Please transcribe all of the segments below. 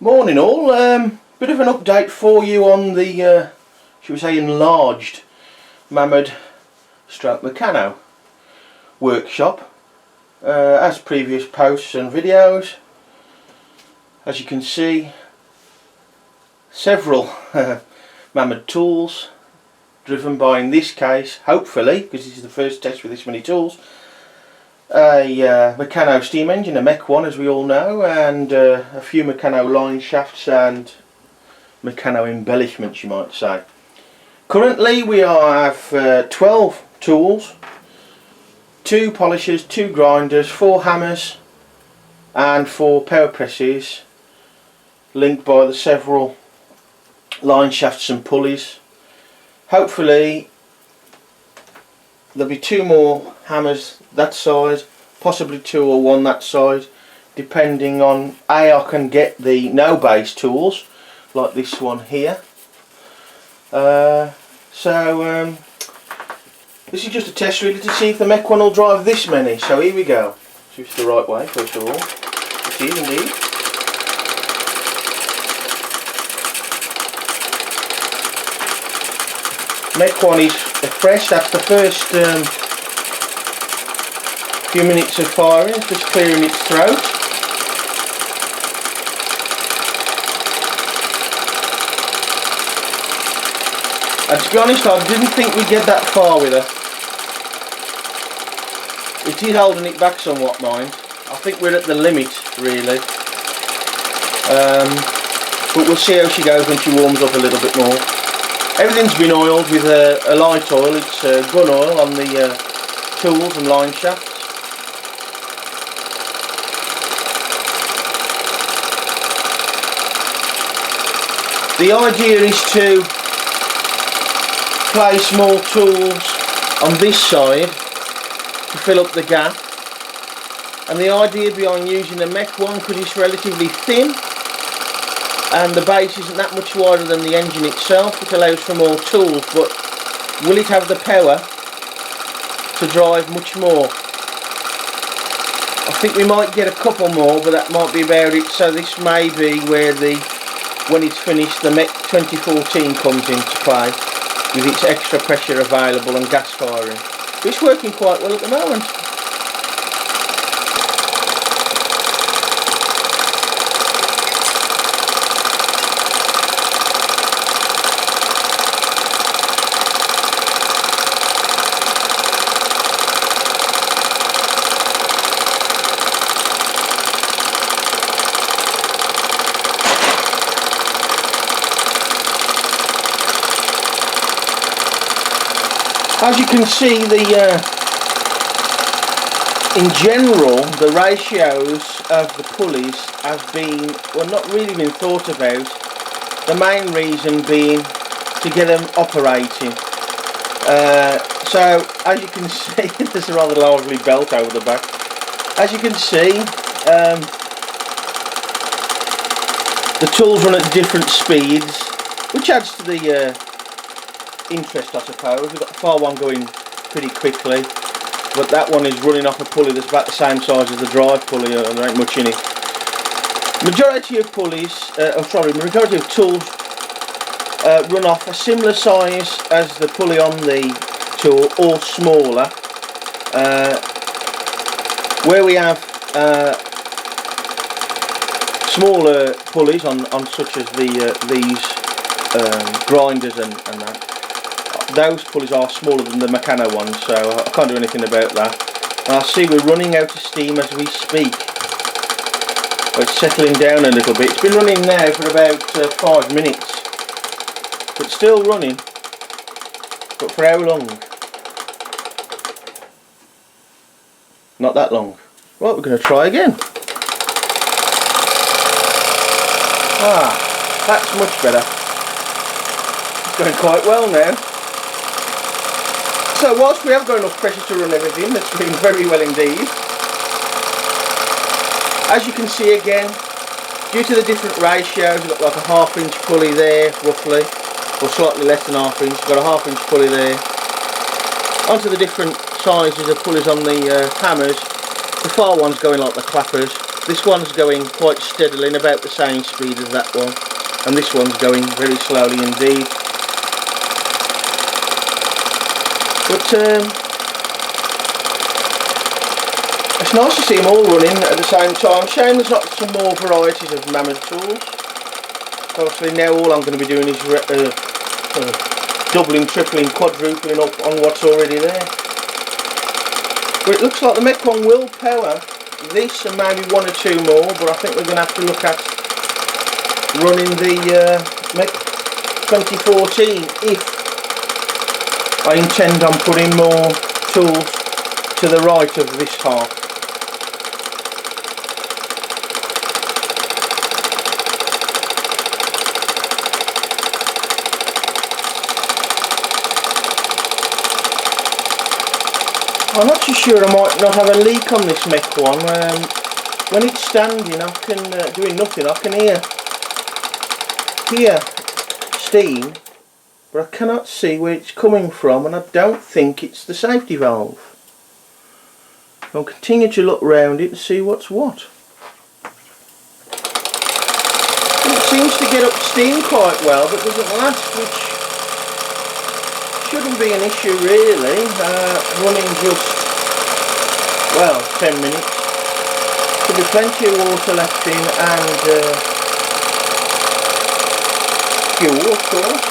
Morning all, bit of an update for you on the, shall we say, Enlarged Mamod stroke Meccano workshop. As previous posts and videos, as you can see, several Mamod tools driven by, in this case, hopefully, because this is the first test with this many tools, a Meccano steam engine, a Mech 1 as we all know, and a few Meccano line shafts and Meccano embellishments, you might say. Currently we have 12 tools, 2 polishers, 2 grinders, 4 hammers and 4 power presses linked by the several line shafts and pulleys. Hopefully there'll be 2 more hammers that size, possibly 2 or 1 that size, depending on I can get the no base tools like this one here. This is just a test really to see if the Mech 1 will drive this many. So here we go. See if it's the right way first of all. It is indeed. Mech 1 is fresh. That's the first few minutes of firing, just clearing its throat. And to be honest, I didn't think we'd get that far with her. It is holding it back somewhat, mind. I think we're at the limit, really. But we'll see how she goes when she warms up a little bit more. Everything's been oiled with a light oil. It's gun oil on the tools and line shafts. The idea is to place more tools on this side to fill up the gap, and the idea behind using the Mech 1, because it's relatively thin and the base isn't that much wider than the engine itself, it allows for more tools, but will it have the power to drive much more? I think we might get a couple more, but that might be about it. So this may be where when it's finished, the Mech 2014 comes into play with its extra pressure available and gas firing. It's working quite well at the moment. As you can see, in general, the ratios of the pulleys have been, well, not really been thought about. The main reason being to get them operating. So, as you can see, there's a rather lively belt over the back. As you can see, the tools run at different speeds, which adds to the interest, I suppose. We've got the far one going pretty quickly, but that one is running off a pulley that's about the same size as the drive pulley, and there ain't much in it. Majority of pulleys, majority of tools run off a similar size as the pulley on the tool, or smaller. Where we have smaller pulleys on such as these grinders and that, those pulleys are smaller than the Meccano ones, so I can't do anything about that. And I see we're running out of steam as we speak. It's settling down a little bit. It's been running now for about 5 minutes. But still running. But for how long? Not that long. Right, we're going to try again. That's much better. It's going quite well now. So whilst we have got enough pressure to run everything, that's doing very well indeed. As you can see again, due to the different ratios, we've got like a 1/2 inch pulley there, roughly, or slightly less than 1/2 inch. We've got a 1/2 inch pulley there. Onto the different sizes of pulleys on the hammers, the far one's going like the clappers, This one's going quite steadily and about the same speed as that one, and this one's going very slowly indeed. But it's nice to see them all running at the same time. Shame there's not some more varieties of Mamod tools. Obviously now all I'm going to be doing is doubling, tripling, quadrupling up on what's already there. But it looks like the Mech one will power this and maybe one or two more, but I think we're going to have to look at running the Mech 2014 if I intend on putting more tools to the right of this half. I'm not too sure, I might not have a leak on this Mech one. When it's standing, I can doing nothing. I can hear steam, but I cannot see where it's coming from, and I don't think it's the safety valve. I'll continue to look round it and see what's what. It seems to get up steam quite well, but doesn't last, which shouldn't be an issue really. Running just, well, 10 minutes. There'll be plenty of water left in, and fuel, of course.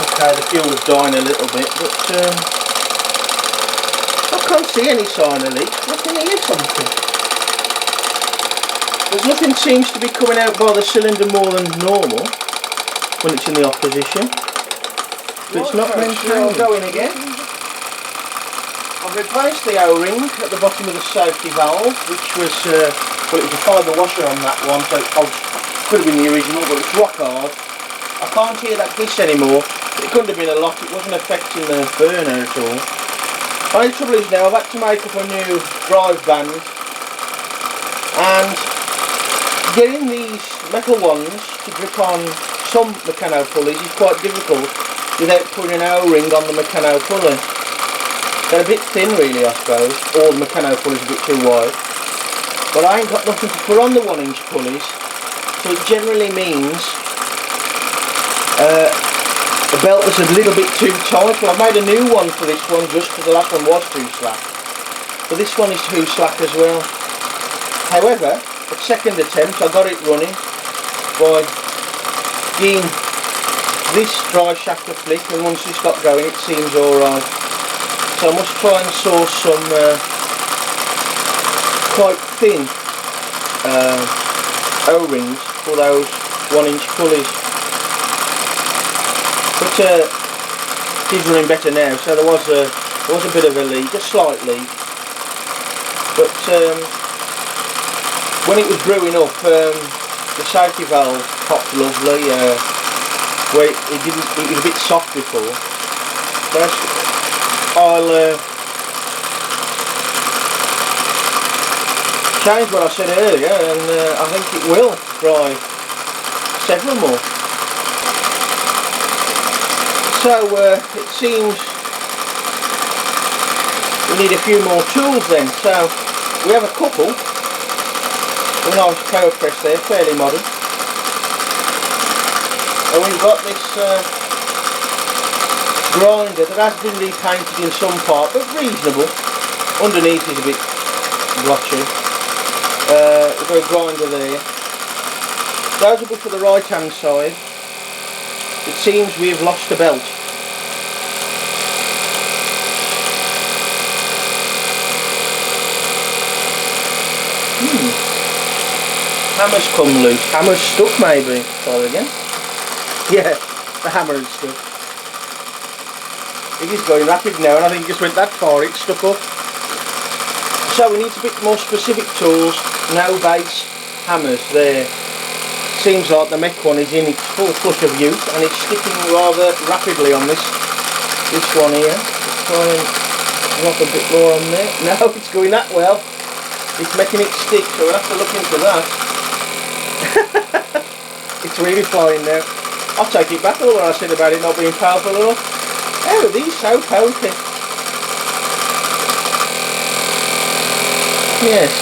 Okay, the fuel's dying a little bit, but I can't see any sign of leaks. I can hear something. There's nothing seems to be coming out by the cylinder more than normal when it's in the off position. But it's not maintaining. Going again. I've replaced the O-ring at the bottom of the safety valve, which was, well, it was a fibre washer on that one, so it could have been the original, but it's rock hard. I can't hear that hiss anymore. It couldn't have been a lot, it wasn't affecting the burner at all. The only trouble is now I've had to make up a new drive band, and getting these metal ones to grip on some Meccano pulleys is quite difficult without putting an O-ring on the Meccano pulley. They're a bit thin really, I suppose, or the Meccano pulley's a bit too wide. But I ain't got nothing to put on the 1-inch pulleys, so it generally means a belt that's a little bit too tight. Well, I've made a new one for this one just because the last one was too slack. But this one is too slack as well. However, at second attempt I got it running by giving this drive shaft a flick, and once this got going it seems alright. So I must try and source some quite thin O-rings for those 1-inch pulleys. But it is running better now, so there was a bit of a leak, a slight leak. But when it was brewing up, the safety valve popped lovely. Where it was a bit soft before. But I'll change what I said earlier, and I think it will try several more. So it seems we need a few more tools then. So we have a couple. A nice power press there, fairly modern. And we've got this grinder that has been repainted in some part, but reasonable. Underneath is a bit blotchy. We've got a grinder there. Those will be for the right hand side. It seems we have lost a belt. Hammer's come loose. Hammer's stuck maybe. Try again. Yeah, the hammer is stuck. It is going rapid now, and I think it just went that far, it's stuck up. So we need a bit more specific tools. No base hammers there. Seems like the Mech one is in its full flush of use, and it's sticking rather rapidly on this one here. Let's try and drop a bit more on there. No, it's going that well. It's making it stick, so we'll have to look into that. It's really flying now. I'll take it back all what I said about it not being powerful enough. How are these so pokey? Yes.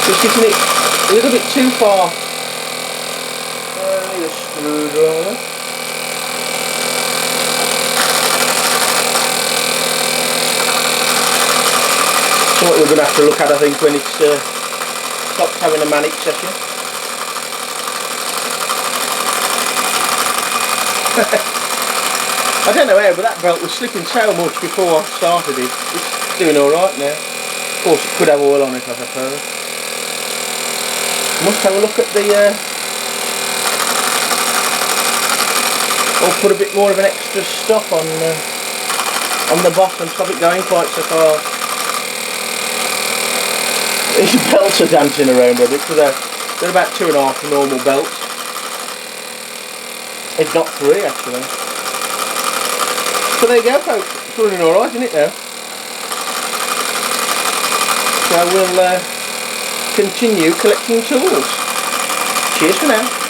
Just hitting it a little bit too far. Need a screwdriver. What we're going to have to look at, I think, when it stops having a manic session. I don't know how, but that belt was slipping so much before I started it. It's doing alright now. Of course, it could have oil on it, I suppose. Must have a look at the... or put a bit more of an extra stop on the bottom, stop it going quite so far. These belts are dancing around a bit, because they're about 2.5 normal belts. If not 3 actually. So there you go folks, it's running alright isn't it now? So we'll continue collecting tools. Cheers for now.